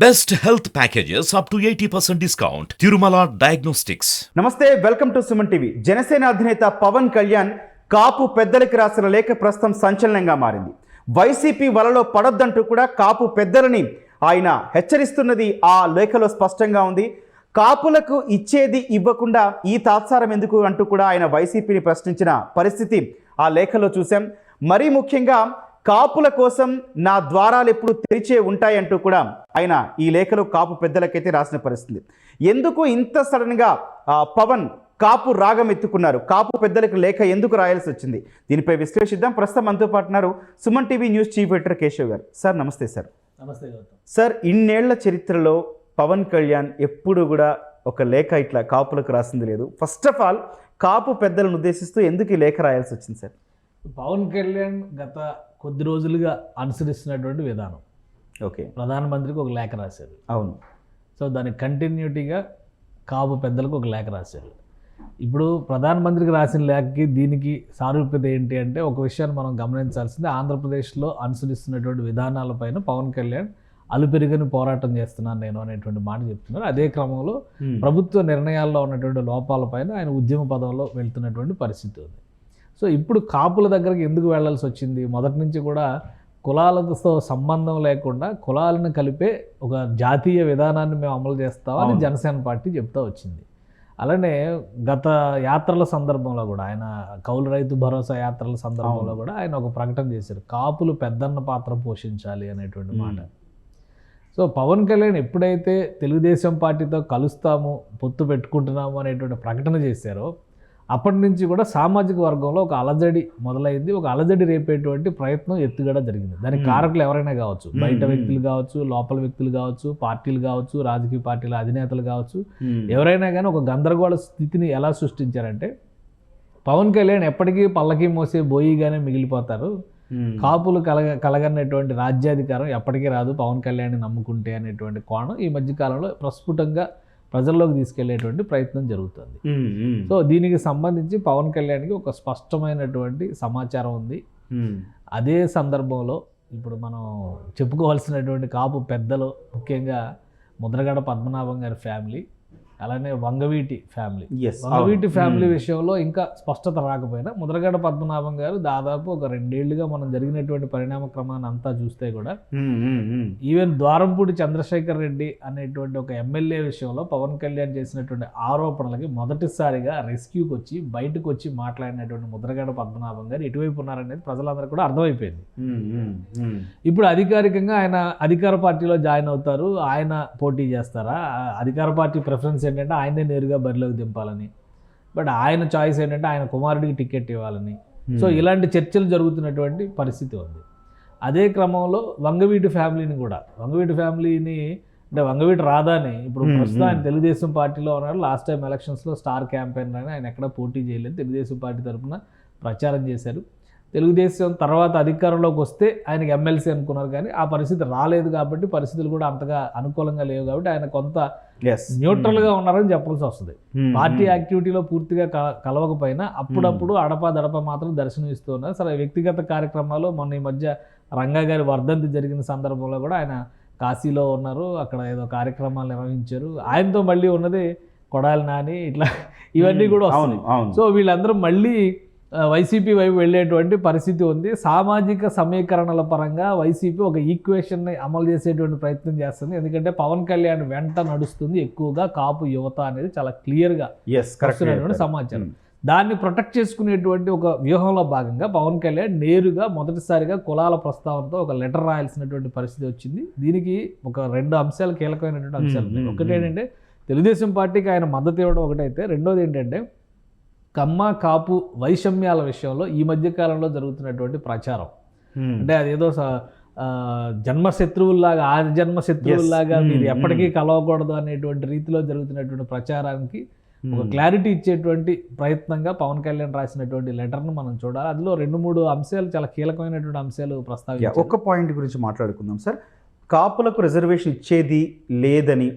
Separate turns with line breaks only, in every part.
Best health packages up to 80% discount. Tirumala Diagnostics.
నమస్తే, welcome to Suman TV. Janasena అధినేత పవన్ కళ్యాణ్ కాపు పెద్దలకు రాసిన లేఖ ప్రస్తుతం సంచలనంగా మారింది. వైసీపీ వలలో పడొద్దంటూ కూడా కాపు పెద్దలని ఆయన హెచ్చరిస్తున్నది ఆ లేఖలో స్పష్టంగా ఉంది. కాపులకు ఇచ్చేది ఇవ్వకుండా ఈ తాత్సారం ఎందుకు అంటూ కూడా ఆయన వైసీపీని ప్రశ్నించిన పరిస్థితి ఆ లేఖలో చూసాం. మరీ ముఖ్యంగా కాపుల కోసం నా ద్వారాలు ఎప్పుడు తెరిచే ఉంటాయంటూ కూడా ఆయన ఈ లేఖలో కాపు పెద్దలకైతే రాసిన పరిస్థితి. ఎందుకు ఇంత సడన్గా పవన్ కాపు రాగం ఎత్తుకున్నారు, కాపు పెద్దలకు లేఖ ఎందుకు రాయాల్సి వచ్చింది, దీనిపై విశ్లేషిద్దాం. ప్రస్తుతం మనతో పాటు ఉన్నారు Suman TV news chief editor Keshav గారు. సార్ నమస్తే. సార్
నమస్తే.
సార్, ఇన్నేళ్ల చరిత్రలో పవన్ కళ్యాణ్ ఎప్పుడు కూడా ఒక లేఖ ఇట్లా కాపులకు రాసింది లేదు. ఫస్ట్ ఆఫ్ ఆల్ కాపు పెద్దలను ఉద్దేశిస్తూ ఎందుకు ఈ లేఖ రాయాల్సి వచ్చింది సార్?
పవన్ కళ్యాణ్ గత కొద్ది రోజులుగా అనుసరిస్తున్నటువంటి విధానం,
ఓకే,
ప్రధానమంత్రికి ఒక లేఖ రాశారు.
అవును.
సో దానికి కంటిన్యూటీగా కాపు పెద్దలకు ఒక లేఖ రాశారు. ఇప్పుడు ప్రధానమంత్రికి రాసిన లేఖకి దీనికి సారూప్యత ఏంటి అంటే, ఒక విషయాన్ని మనం గమనించాల్సింది, ఆంధ్రప్రదేశ్లో అనుసరిస్తున్నటువంటి విధానాలపైన పవన్ కళ్యాణ్ అలుపెరుగని పోరాటం చేస్తున్నాను నేను అనేటువంటి మాట చెప్తున్నారు. అదే క్రమంలో ప్రభుత్వ నిర్ణయాల్లో ఉన్నటువంటి లోపాలపైన ఆయన ఉద్యమ పదంలో వెళ్తున్నటువంటి పరిస్థితి ఉంది. సో ఇప్పుడు కాపుల దగ్గరికి ఎందుకు వెళ్లాల్సి వచ్చింది? మొదటి నుంచి కూడా కులాలతో సంబంధం లేకుండా కులాలను కలిపే ఒక జాతీయ విధానాన్ని మేము అమలు చేస్తామని జనసేన పార్టీ చెప్తా వచ్చింది. అలానే గత యాత్రల సందర్భంలో కూడా, ఆయన కౌలు రైతు భరోసా యాత్రల సందర్భంలో కూడా ఆయన ఒక ప్రకటన చేశారు, కాపులు పెద్దన్న పాత్ర పోషించాలి అనేటువంటి మాట. సో పవన్ కళ్యాణ్ ఎప్పుడైతే తెలుగుదేశం పార్టీతో కలుస్తాము, పొత్తు పెట్టుకుంటున్నాము అనేటువంటి ప్రకటన చేశారో అప్పటి నుంచి కూడా సామాజిక వర్గంలో ఒక అలజడి మొదలైంది. ఒక అలజడి రేపేటువంటి ప్రయత్నం ఎత్తుగడ జరిగింది. దానికి కారకులు ఎవరైనా కావచ్చు, బయట వ్యక్తులు కావచ్చు, లోపల వ్యక్తులు కావచ్చు, పార్టీలు కావచ్చు, రాజకీయ పార్టీల అధినేతలు కావచ్చు, ఎవరైనా కానీ ఒక గందరగోళ స్థితిని ఎలా సృష్టించారంటే, పవన్ కళ్యాణ్ ఎప్పటికీ పల్లకి మోసే బోయిగానే మిగిలిపోతారు, కాపులు కలగనటువంటి రాజ్యాధికారం ఎప్పటికీ రాదు పవన్ కళ్యాణ్ని నమ్ముకుంటే అనేటువంటి కోణం ఈ మధ్యకాలంలో ప్రస్ఫుటంగా ప్రజల్లోకి తీసుకెళ్లేటువంటి ప్రయత్నం జరుగుతుంది. సో దీనికి సంబంధించి పవన్ కళ్యాణ్కి ఒక స్పష్టమైనటువంటి సమాచారం ఉంది. అదే సందర్భంలో ఇప్పుడు మనం చెప్పుకోవాల్సినటువంటి కాపు పెద్దలు, ముఖ్యంగా ముద్రగడ పద్మనాభం గారి ఫ్యామిలీ, అలానే వంగవీటి ఫ్యామిలీ. వంగవీటి ఫ్యామిలీ విషయంలో ఇంకా స్పష్టత రాకపోయినా ముద్రగడ పద్మనాభం గారు దాదాపు ఒక 2 ఏళ్లుగా మనం జరిగినటువంటి పరిణామ క్రమాన్ని అంతా చూస్తే కూడా, ఈవెన్ ద్వారంపూడి చంద్రశేఖర్ రెడ్డి అనేటువంటి ఒక ఎమ్మెల్యే విషయంలో పవన్ కళ్యాణ్ చేసినటువంటి ఆరోపణలకి మొదటిసారిగా రెస్క్యూకి వచ్చి బయటకు వచ్చి మాట్లాడినటువంటి ముద్రగడ పద్మనాభం గారు ఎటువైపు ఉన్నారనేది ప్రజలందరూ కూడా అర్థమైపోయింది. ఇప్పుడు అధికారికంగా ఆయన అధికార పార్టీలో జాయిన్ అవుతారు, ఆయన పోటీ చేస్తారా? అధికార పార్టీ ప్రిఫరెన్స్ ఏంటంటే ఆయనే నేరుగా బరిలోకి దింపాలని, బట్ ఆయన చాయిస్ ఏంటంటే ఆయన కుమారుడికి టికెట్ ఇవ్వాలని. సో ఇలాంటి చర్చలు జరుగుతున్నటువంటి పరిస్థితి ఉంది. అదే క్రమంలో వంగవీటి ఫ్యామిలీని అంటే వంగవీటి రాధాని ఇప్పుడు ప్రస్తుతం ఆయన తెలుగుదేశం పార్టీలో ఉన్నారు. లాస్ట్ టైం ఎలక్షన్స్లో స్టార్ క్యాంపెయినర్ అని, ఆయన ఎక్కడ పోటీ చేయలేదు, తెలుగుదేశం పార్టీ తరఫున ప్రచారం చేశారు. తెలుగుదేశం తర్వాత అధికారంలోకి వస్తే ఆయనకి ఎమ్మెల్సీ అనుకున్నారు, కానీ ఆ పరిస్థితి రాలేదు. కాబట్టి పరిస్థితులు కూడా అంతగా అనుకూలంగా లేవు. కాబట్టి ఆయన కొంత న్యూట్రల్గా ఉన్నారని చెప్పాల్సి వస్తుంది. పార్టీ యాక్టివిటీలో పూర్తిగా కలవకపోయినా అప్పుడప్పుడు అడపా మాత్రం దర్శనం ఇస్తూ ఉన్నారు. సరే, వ్యక్తిగత కార్యక్రమాలు మొన్న ఈ మధ్య రంగా గారి వర్ధంతి జరిగిన సందర్భంలో కూడా ఆయన కాశీలో ఉన్నారు, అక్కడ ఏదో కార్యక్రమాలు నిర్వహించారు. ఆయనతో మళ్ళీ ఉన్నది కొడాలి నాని, ఇట్లా ఇవన్నీ కూడా వస్తున్నాయి. సో వీళ్ళందరూ మళ్ళీ వైసీపీ వైపు వెళ్ళేటువంటి పరిస్థితి ఉంది. సామాజిక సమీకరణల పరంగా వైసీపీ ఒక ఈక్వేషన్ని అమలు చేసేటువంటి ప్రయత్నం చేస్తుంది. ఎందుకంటే పవన్ కళ్యాణ్ వెంట నడుస్తుంది ఎక్కువగా కాపు యువత అనేది చాలా క్లియర్గా వస్తున్నటువంటి సమాచారం. దాన్ని ప్రొటెక్ట్ చేసుకునేటువంటి ఒక వ్యూహంలో భాగంగా పవన్ కళ్యాణ్ నేరుగా మొదటిసారిగా కులాల ప్రస్తావనతో ఒక లెటర్ రాయాల్సినటువంటి పరిస్థితి వచ్చింది. దీనికి ఒక 2 అంశాలు కీలకమైనటువంటి అంశాలు ఉన్నాయి. ఒకటి ఏంటంటే తెలుగుదేశం పార్టీకి ఆయన మద్దతు ఇవ్వడం ఒకటైతే, రెండోది ఏంటంటే కమ్మ కాపు వైషమ్యాల విషయంలో ఈ మధ్యకాలంలో జరుగుతున్నటువంటి ప్రచారం. అంటే అదేదో జన్మశత్రువుల్లాగా, ఆజన్మశత్రువుల్లాగా మీరు ఎప్పటికీ కలవకూడదు అనేటువంటి రీతిలో జరుగుతున్నటువంటి ప్రచారానికి ఒక క్లారిటీ ఇచ్చేటువంటి ప్రయత్నంగా పవన్ కళ్యాణ్ రాసినటువంటి లెటర్ను మనం చూడాలి. అందులో 2-3 అంశాలు, చాలా కీలకమైనటువంటి అంశాలు ప్రస్తావించారు.
ఒక పాయింట్ గురించి మాట్లాడుకుందాం సార్. కాపులకు రిజర్వేషన్ ఇచ్చేది లేదని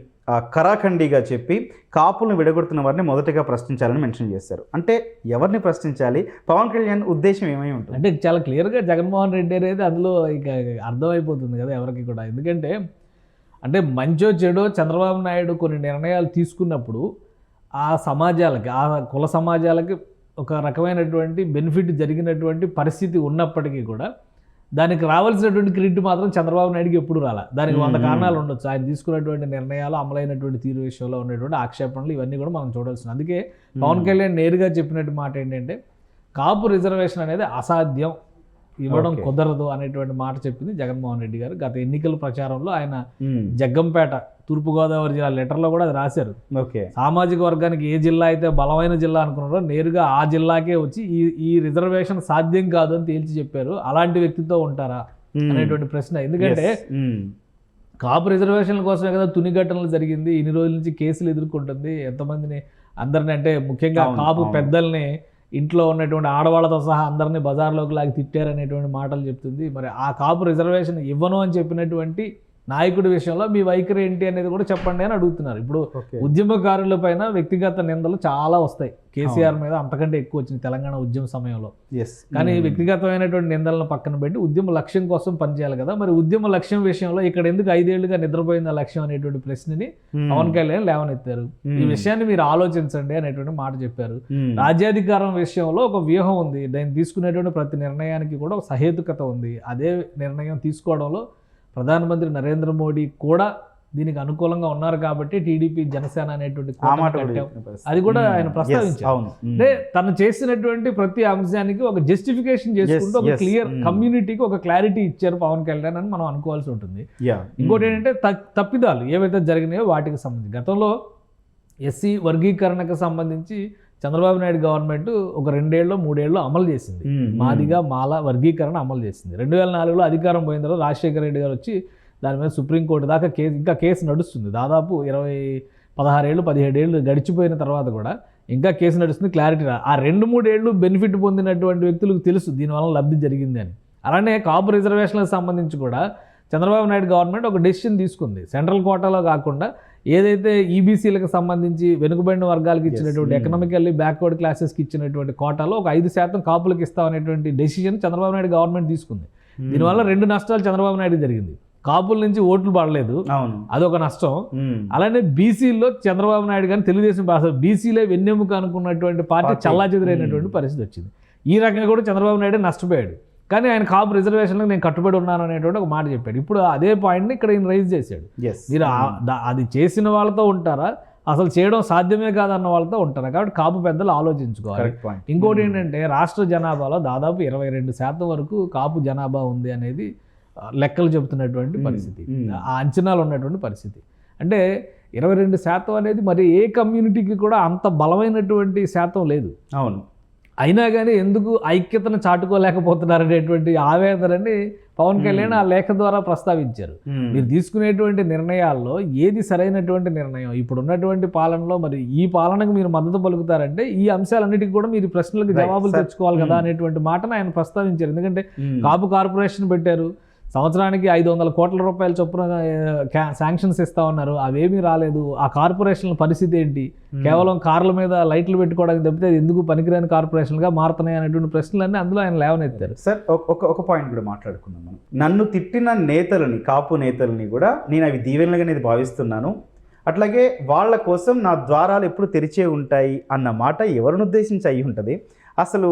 కరాఖండిగా చెప్పి కాపులను విడగొడుతున్న వారిని మొదటగా ప్రశ్నించాలని మెన్షన్ చేశారు. అంటే ఎవరిని ప్రశ్నించాలి? పవన్ కళ్యాణ్ ఉద్దేశం ఏమై ఉంటుంది?
అంటే చాలా క్లియర్గా జగన్మోహన్ రెడ్డి అనేది అందులో ఇక అర్థమైపోతుంది కదా ఎవరికి కూడా. ఎందుకంటే అంటే మంచో చెడో చంద్రబాబు నాయుడు కొన్ని నిర్ణయాలు తీసుకున్నప్పుడు ఆ సమాజాలకి, ఆ కుల సమాజాలకి ఒక రకమైనటువంటి బెనిఫిట్ జరిగినటువంటి పరిస్థితి ఉన్నప్పటికీ కూడా దానికి రావాల్సినటువంటి క్రెడిట్ మాత్రం చంద్రబాబు నాయుడుకి ఎప్పుడు రాలా. దానికి 100 కారణాలు ఉండొచ్చు. ఆయన తీసుకున్నటువంటి నిర్ణయాలు, అమలైనటువంటి తీరు విషయంలో ఉన్నటువంటి ఆక్షేపణలు ఇవన్నీ కూడా మనం చూడాల్సింది. అందుకే పవన్ కళ్యాణ్ నేరుగా చెప్పినట్టు మాట ఏంటంటే కాపు రిజర్వేషన్ అనేది అసాధ్యం, ఇవ్వడం కుదరదు అనేటువంటి మాట చెప్పింది జగన్మోహన్ రెడ్డి గారు. గత ఎన్నికల ప్రచారంలో ఆయన జగ్గంపేట తూర్పుగోదావరి జిల్లా లెటర్లో కూడా అది రాశారు. సామాజిక వర్గానికి ఏ జిల్లా అయితే బలమైన జిల్లా అనుకున్నారో నేరుగా ఆ జిల్లాకే వచ్చి ఈ రిజర్వేషన్ సాధ్యం కాదు అని తేల్చి చెప్పారు. అలాంటి వ్యక్తితో ఉంటారా అనేటువంటి ప్రశ్న. ఎందుకంటే కాపు రిజర్వేషన్ల కోసమే కదా తునిఘటనలు జరిగింది, ఇన్ని రోజుల నుంచి కేసులు ఎదుర్కొంటుంది, ఎంతమందిని అందరిని, అంటే ముఖ్యంగా కాపు పెద్దల్ని, ఇంట్లో ఉన్నటువంటి ఆడవాళ్ళతో సహా అందరినీ బజార్లోకి లాగి తిట్టారనేటువంటి మాటలు చెప్తుంది. మరి ఆ కాపు రిజర్వేషన్ ఇవ్వను అని చెప్పినటువంటి నాయకుడి విషయంలో మీ వైఖరి ఏంటి అనేది కూడా చెప్పండి అని అడుగుతున్నారు. ఇప్పుడు ఉద్యమకారుల పైన వ్యక్తిగత నిందలు చాలా వస్తాయి. కేసీఆర్ మీద అంతకంటే ఎక్కువ వచ్చింది తెలంగాణ ఉద్యమ సమయంలో. కానీ వ్యక్తిగతమైనటువంటి నిందలను పక్కన పెట్టి ఉద్యమ లక్ష్యం కోసం పనిచేయాలి కదా. మరి ఉద్యమ లక్ష్యం విషయంలో ఇక్కడ ఎందుకు 5 ఏళ్లుగా నిద్రపోయింది ఆ లక్ష్యం అనేటువంటి ప్రశ్నని పవన్ కళ్యాణ్ లేవనెత్తారు. ఈ విషయాన్ని మీరు ఆలోచించండి అనేటువంటి మాట చెప్పారు. రాజ్యాధికారం విషయంలో ఒక వ్యూహం ఉంది, దాన్ని తీసుకునేటువంటి ప్రతి నిర్ణయానికి కూడా ఒక సహేతుకత ఉంది. అదే నిర్ణయం తీసుకోవడంలో ప్రధానమంత్రి నరేంద్ర మోడీ కూడా దీనికి అనుకూలంగా ఉన్నారు కాబట్టి టీడీపీ జనసేన అనేటువంటి అది కూడా ఆయన ప్రస్తావించారు. అంటే తను చేసినటువంటి ప్రతి అంశానికి ఒక జస్టిఫికేషన్ చేసుకుంటూ ఒక క్లియర్ కమ్యూనిటీకి ఒక క్లారిటీ ఇచ్చారు పవన్ కళ్యాణ్ అని మనం అనుకోవాల్సి ఉంటుంది. ఇంకోటి ఏంటంటే తప్పిదాలు ఏవైతే జరిగినాయో వాటికి సంబంధించి గతంలో ఎస్సీ వర్గీకరణకు సంబంధించి చంద్రబాబు నాయుడు గవర్నమెంట్ ఒక 2 ఏళ్ళు 3 ఏళ్ళు అమలు చేసింది. మాదిగా మాల వర్గీకరణ అమలు చేసింది. 2004లో అధికారం పోయిన తర్వాత రాజశేఖర రెడ్డి గారు వచ్చి దాని మీద సుప్రీంకోర్టు దాకా కేసు నడుస్తుంది. దాదాపు 16 ఏళ్ళు 17 ఏళ్ళు గడిచిపోయిన తర్వాత కూడా ఇంకా కేసు నడుస్తుంది. క్లారిటీ ఆ 2-3 ఏళ్ళు బెనిఫిట్ పొందినటువంటి వ్యక్తులకు తెలుసు దీనివల్ల లబ్ధి జరిగింది అని. అలానే కాపు రిజర్వేషన్లకు సంబంధించి కూడా చంద్రబాబు నాయుడు గవర్నమెంట్ ఒక డెసిషన్ తీసుకుంది. సెంట్రల్ కోటాలో కాకుండా ఏదైతే ఈబీసీలకు సంబంధించి వెనుకబడిన వర్గాలకు ఇచ్చినటువంటి ఎకనామికల్లీ బ్యాక్వర్డ్ క్లాసెస్కి ఇచ్చినటువంటి కోటాలో ఒక 5% కాపులకు ఇస్తామనేటువంటి డెసిషన్ చంద్రబాబు నాయుడు గవర్నమెంట్ తీసుకుంది. దీనివల్ల 2 నష్టాలు చంద్రబాబు నాయుడు జరిగింది. కాపుల నుంచి ఓట్లు పడలేదు, అదొక నష్టం. అలానే బీసీల్లో చంద్రబాబు నాయుడు కానీ తెలుగుదేశం బీసీలే వెన్నెముక అనుకున్నటువంటి పార్టీ చల్లాచెదురైనటువంటి పరిస్థితి వచ్చింది. ఈ రకంగా కూడా చంద్రబాబు నాయుడు నష్టపోయాడు. కానీ ఆయన కాపు రిజర్వేషన్లకు నేను కట్టుబడి ఉన్నాను అనేటువంటి ఒక మాట చెప్పాడు. ఇప్పుడు అదే పాయింట్ని ఇక్కడ ఈయన రైజ్ చేశాడు. మీరు అది చేసిన వాళ్ళతో ఉంటారా, అసలు చేయడం సాధ్యమే కాదన్న వాళ్ళతో ఉంటారా? కాబట్టి కాపు పెద్దలు ఆలోచించుకోవాలి. ఇంకోటి ఏంటంటే రాష్ట్ర జనాభాలో దాదాపు 22% వరకు కాపు జనాభా ఉంది అనేది లెక్కలు చెబుతున్నటువంటి పరిస్థితి, ఆ అంచనాలు ఉన్నటువంటి పరిస్థితి. అంటే 22% అనేది మరి ఏ కమ్యూనిటీకి కూడా అంత బలమైనటువంటి శాతం లేదు. అవును, అయినా కానీ ఎందుకు ఐక్యతను చాటుకోలేకపోతున్నారనేటువంటి ఆవేదనని పవన్ కళ్యాణ్ ఆ లేఖ ద్వారా ప్రస్తావించారు. మీరు తీసుకునేటువంటి నిర్ణయాల్లో ఏది సరైనటువంటి నిర్ణయం, ఇప్పుడు ఉన్నటువంటి పాలనలో మరి ఈ పాలనకు మీరు మద్దతు పలుకుతారంటే ఈ అంశాలన్నిటికీ కూడా మీరు ప్రశ్నలకు జవాబులు తెచ్చుకోవాలి కదా అనేటువంటి మాటను ఆయన ప్రస్తావించారు. ఎందుకంటే కాపు కార్పొరేషన్ పెట్టారు, సంవత్సరానికి 500 కోట్ల రూపాయల చొప్పున శాంక్షన్స్ ఇస్తా ఉన్నారు, అవేమీ రాలేదు. ఆ కార్పొరేషన్ల పరిస్థితి ఏంటి? కేవలం కార్ల మీద లైట్లు పెట్టుకోవడానికి తప్పితే ఎందుకు పనికిరాని కార్పొరేషన్గా మారుతున్నాయి అనేటువంటి ప్రశ్నలన్నీ అందులో ఆయన లేవనెత్తారు.
సార్ ఒక పాయింట్ కూడా మాట్లాడుకుందాం మనం. నన్ను తిట్టిన నేతలని, కాపు నేతలని కూడా నేను అవి దీవెనలుగా నేను భావిస్తున్నాను, అట్లాగే వాళ్ళ కోసం నా ద్వారాలు ఎప్పుడు తెరిచే ఉంటాయి అన్న మాట ఎవరిని ఉద్దేశించి అయి ఉంటుంది? అసలు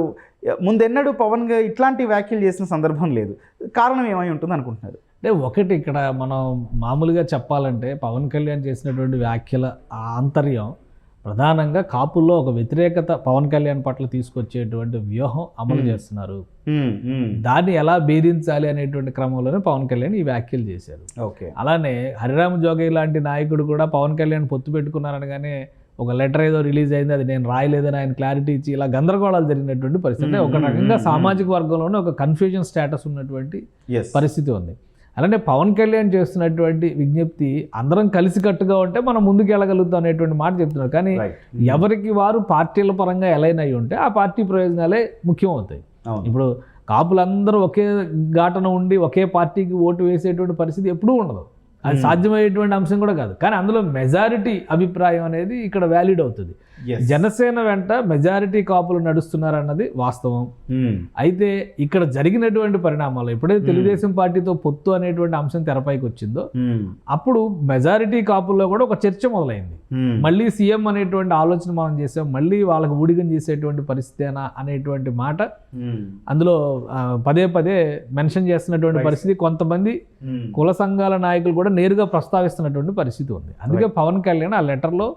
ముందెన్నడూ పవన్ గారు ఇట్లాంటి వ్యాఖ్యలు చేసిన సందర్భం లేదు. కారణం ఏమై ఉంటుంది అనుకుంటున్నారు?
అంటే ఒకటి ఇక్కడ మనం మామూలుగా చెప్పాలంటే పవన్ కళ్యాణ్ చేసినటువంటి వ్యాఖ్యల ఆంతర్యం ప్రధానంగా కాపుల్లో ఒక వ్యతిరేకత పవన్ కళ్యాణ్ పట్ల తీసుకొచ్చేటువంటి వ్యూహం అమలు చేస్తున్నారు. దాన్ని ఎలా భేదించాలి అనేటువంటి క్రమంలోనే పవన్ కళ్యాణ్ ఈ వ్యాఖ్యలు చేశారు. అలానే హరిరామ జోగయ్య లాంటి నాయకుడు కూడా పవన్ కళ్యాణ్ పొత్తు పెట్టుకున్నారనగానే ఒక లెటర్ ఏదో రిలీజ్ అయింది, అది నేను రాయలేదని ఆయన క్లారిటీ ఇచ్చి ఇలా గందరగోళాలు జరిగినటువంటి పరిస్థితి. అంటే ఒక రకంగా సామాజిక వర్గంలోనే ఒక కన్ఫ్యూజన్ స్టేటస్ ఉన్నటువంటి పరిస్థితి ఉంది. అలానే పవన్ కళ్యాణ్ చేస్తున్నటువంటి విజ్ఞప్తి అందరం కలిసికట్టుగా ఉంటే మనం ముందుకు వెళ్ళగలుగుతాం అనేటువంటి మాట చెప్తున్నారు. కానీ ఎవరికి వారు పార్టీల పరంగా ఎలైన్ అయి ఉంటే ఆ పార్టీ ప్రయోజనాలే ముఖ్యం అవుతాయి. ఇప్పుడు కాపులందరూ ఒకే ఘాటన ఉండి ఒకే పార్టీకి ఓటు వేసేటువంటి పరిస్థితి ఎప్పుడూ ఉండదు, అది సాధ్యమయ్యేటువంటి అంశం కూడా కాదు. కానీ అందులో మెజారిటీ అభిప్రాయం అనేది ఇక్కడ వ్యాలిడ్ అవుతుంది.
Yes.
జనసేన వెంట మెజారిటీ కాపులు నడుస్తున్నారన్నది వాస్తవం. అయితే ఇక్కడ జరిగినటువంటి పరిణామాలు ఎప్పుడైతే తెలుగుదేశం పార్టీతో పొత్తు అనేటువంటి అంశం తెరపైకి వచ్చిందో అప్పుడు మెజారిటీ కాపుల్లో కూడా ఒక చర్చ మొదలైంది. మళ్ళీ సీఎం అనేటువంటి ఆలోచన మనం చేసాం, మళ్ళీ వాళ్ళకు ఊడిగం చేసేటువంటి పరిస్థితేనా అనేటువంటి మాట అందులో పదే పదే మెన్షన్ చేస్తున్నటువంటి పరిస్థితి, కొంతమంది కుల సంఘాల నాయకులు కూడా నేరుగా ప్రస్తావిస్తున్నటువంటి పరిస్థితి ఉంది. అందుకే పవన్ కళ్యాణ్ ఆ లెటర్లో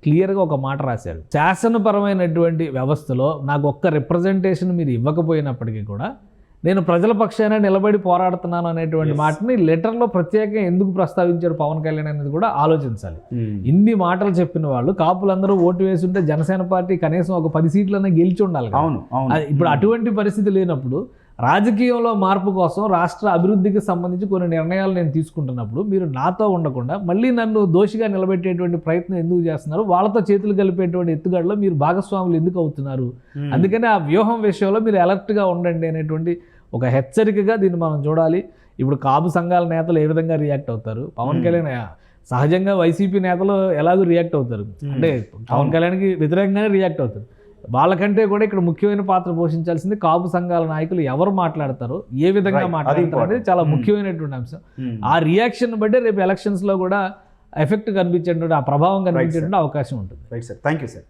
క్లియర్గా ఒక మాట రాశారు, శాసనపరమైనటువంటి వ్యవస్థలో నాకు ఒక్క రిప్రజెంటేషన్ మీరు ఇవ్వకపోయినప్పటికీ కూడా నేను ప్రజల పక్షాన నిలబడి పోరాడుతున్నాను అనేటువంటి మాటని లెటర్లో ప్రత్యేకంగా ఎందుకు ప్రస్తావించారు పవన్ కళ్యాణ్ అనేది కూడా ఆలోచించాలి. ఇన్ని మాటలు చెప్పిన వాళ్ళు కాపులందరూ ఓటు వేసి ఉంటే జనసేన పార్టీ కనీసం ఒక 10 సీట్లన్నా గెలిచి ఉండాలి. ఇప్పుడు అటువంటి పరిస్థితి లేనప్పుడు రాజకీయంలో మార్పు కోసం రాష్ట్ర అభివృద్ధికి సంబంధించి కొన్ని నిర్ణయాలు నేను తీసుకుంటున్నప్పుడు మీరు నాతో ఉండకుండా మళ్ళీ నన్ను దోషిగా నిలబెట్టేటువంటి ప్రయత్నం ఎందుకు చేస్తున్నారు, వాళ్ళతో చేతులు కలిపేటువంటి ఎత్తుగడలో మీరు భాగస్వాములు ఎందుకు అవుతున్నారు, అందుకని ఆ వ్యూహం విషయంలో మీరు అలర్ట్గా ఉండండి అనేటువంటి ఒక హెచ్చరికగా దీన్ని మనం చూడాలి. ఇప్పుడు కాపు సంఘాల నేతలు ఏ విధంగా రియాక్ట్ అవుతారు, పవన్ కళ్యాణ్ సహజంగా వైసీపీ నేతలు ఎలాగో రియాక్ట్ అవుతారు, అంటే పవన్ కళ్యాణ్కి వ్యతిరేకంగానే రియాక్ట్ అవుతారు. వాళ్ళకంటే కూడా ఇక్కడ ముఖ్యమైన పాత్ర పోషించాల్సింది కాపు సంఘాల నాయకులు ఎవరు మాట్లాడతారో, ఏ విధంగా మాట్లాడతారు అనేది చాలా ముఖ్యమైనటువంటి అంశం. ఆ రియాక్షన్ బట్టే రేపు ఎలక్షన్స్లో కూడా ఎఫెక్ట్ కనిపించేటువంటి, ఆ ప్రభావం కనిపించేటువంటి అవకాశం ఉంటుంది.
Right sir, thank you sir.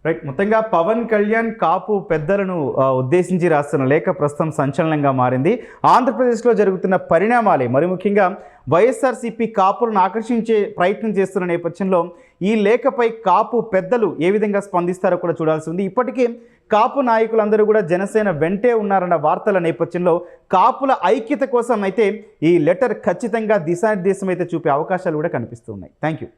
Right, మొత్తంగా పవన్ కళ్యాణ్ కాపు పెద్దలను ఉద్దేశించి రాస్తున్న లేఖ ప్రస్తుతం సంచలనంగా మారింది. ఆంధ్రప్రదేశ్లో జరుగుతున్న పరిణామాలే, మరి ముఖ్యంగా వైఎస్ఆర్సీపీ కాపులను ఆకర్షించే ప్రయత్నం చేస్తున్న నేపథ్యంలో ఈ లేఖపై కాపు పెద్దలు ఏ విధంగా స్పందిస్తారో కూడా చూడాల్సి ఉంది. ఇప్పటికే కాపు నాయకులందరూ కూడా జనసేన వెంటే ఉన్నారన్న వార్తల నేపథ్యంలో కాపుల ఐక్యత కోసం అయితే ఈ లెటర్ ఖచ్చితంగా దిశానిర్దేశం అయితే చూపే అవకాశాలు కూడా కనిపిస్తున్నాయి. Thank you.